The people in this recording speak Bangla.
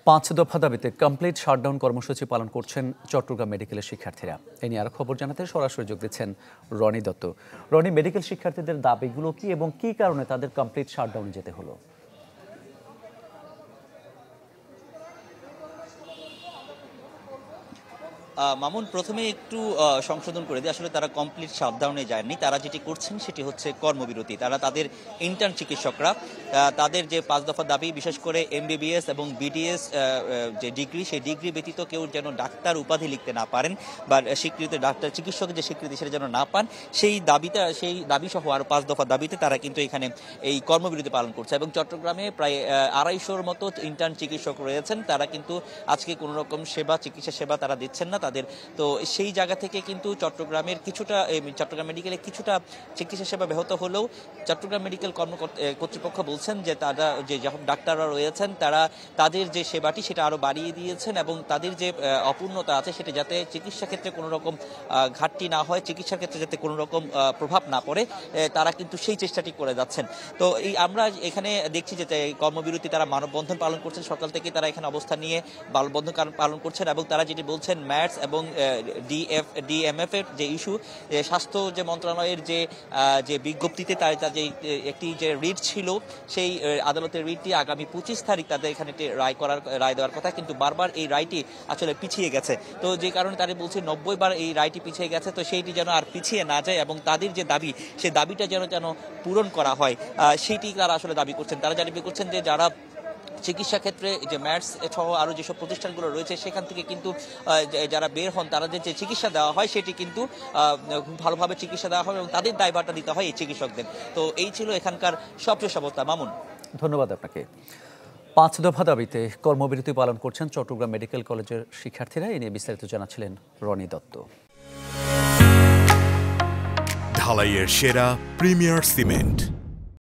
পাঁচ দফা দাবিতে কমপ্লিট শাটডাউন কর্মসূচি পালন করছেন চট্টগ্রাম মেডিকেলের শিক্ষার্থীরা। এ নিয়ে আরো খবর জানাতে সরাসরি যোগ দিচ্ছেন রনি দত্ত। রনি, মেডিকেল শিক্ষার্থীদের দাবিগুলো কি এবং কি কারণে তাদের কমপ্লিট শাটডাউনে যেতে হলো? মামুন, প্রথমে একটু সংশোধন করে দিই। আসলে তারা কমপ্লিট শাটডাউনে যায়নি। তারা যেটি করছেন সেটি হচ্ছে কর্মবিরতি। তারা তাদের ইন্টার্ন চিকিৎসকরা তাদের যে ৫ দফা দাবি, বিশেষ করে এমবিবিএস এবং বিডিএস যে ডিগ্রি, সেই ডিগ্রি ব্যতীত কেউ যেন ডাক্তার উপাধি লিখতে না পারেন বা স্বীকৃত ডাক্তার চিকিৎসকের যে স্বীকৃতি সেটা যেন না পান, সেই দাবি সহ আরও 5 দফা দাবিতে তারা কিন্তু এখানে এই কর্মবিরতি পালন করছে। এবং চট্টগ্রামে প্রায় ২৫০র মতো ইন্টার্ন চিকিৎসক রয়েছেন। তারা কিন্তু আজকে কোনো রকম চিকিৎসা সেবা তারা দিচ্ছেন না তাদের। তো সেই জায়গা থেকে কিন্তু চট্টগ্রাম মেডিকেলে কিছুটা চিকিৎসা সেবা ব্যাহত হলেও চট্টগ্রাম মেডিকেল কর্তৃপক্ষ বলছেন যে তারা যে ডাক্তাররা রয়েছেন তারা তাদের যে সেবাটি সেটা আরো বাড়িয়ে দিয়েছেন এবং তাদের যে অপূর্ণতা আছে সেটা যাতে চিকিৎসা ক্ষেত্রে কোনো রকম ঘাটতি না হয়, চিকিৎসার ক্ষেত্রে যাতে কোনো রকম প্রভাব না পড়ে, তারা কিন্তু সেই চেষ্টাটি করে যাচ্ছেন। তো আমরা এখানে দেখছি যে কর্মবিরতি তারা মানববন্ধন পালন করছেন। সকাল থেকে তারা এখানে অবস্থান নিয়ে মানববন্ধন পালন করছেন এবং তারা যেটি বলছেন ম্যাটস এবং ডিএমএফ এর যে ইস্যু, স্বাস্থ্য যে মন্ত্রণালয়ের যে বিজ্ঞপ্তিতে তার যে একটি যে রিট ছিল, সেই আদালতের রিটটি আগামী 25 তারিখ তাদের এখানে রায় দেওয়ার কথা, কিন্তু বারবার এই রায়টি আসলে পিছিয়ে গেছে। তো যে কারণে তারা বলছে 90 বার এই রায়টি পিছিয়ে গেছে, তো সেইটি যেন আর পিছিয়ে না যায় এবং তাদের যে দাবি সেই দাবিটা যেন পূরণ করা হয়, সেইটি তারা আসলে দাবি করছেন। তারা দাবি করছেন যে যারা চিকিৎসা ক্ষেত্রে যে ম্যাটস সহ আরো যেসব প্রতিষ্ঠানগুলো রয়েছে সেখান থেকে কিন্তু যারা বের হন তারা যে চিকিৎসা দেওয়া হয় সেটি কিন্তু খুব ভালোভাবে চিকিৎসা দেওয়া হয় এবং তাদের দায়ভারটা দিতে হয় এই চিকিৎসকদের। তো এই ছিল এখানকার সবচেয়ে অবস্থা। মামুন, ধন্যবাদ আপনাকে। ৫ দফা দাবিতে কর্মবিরতি পালন করছেন চট্টগ্রাম মেডিকেল কলেজের শিক্ষার্থীরা। এ নিয়ে বিস্তারিত জানাচ্ছিলেন রনি দত্ত। ঢালাইয়ের সেরা প্রিমিয়ার সিমেন্ট।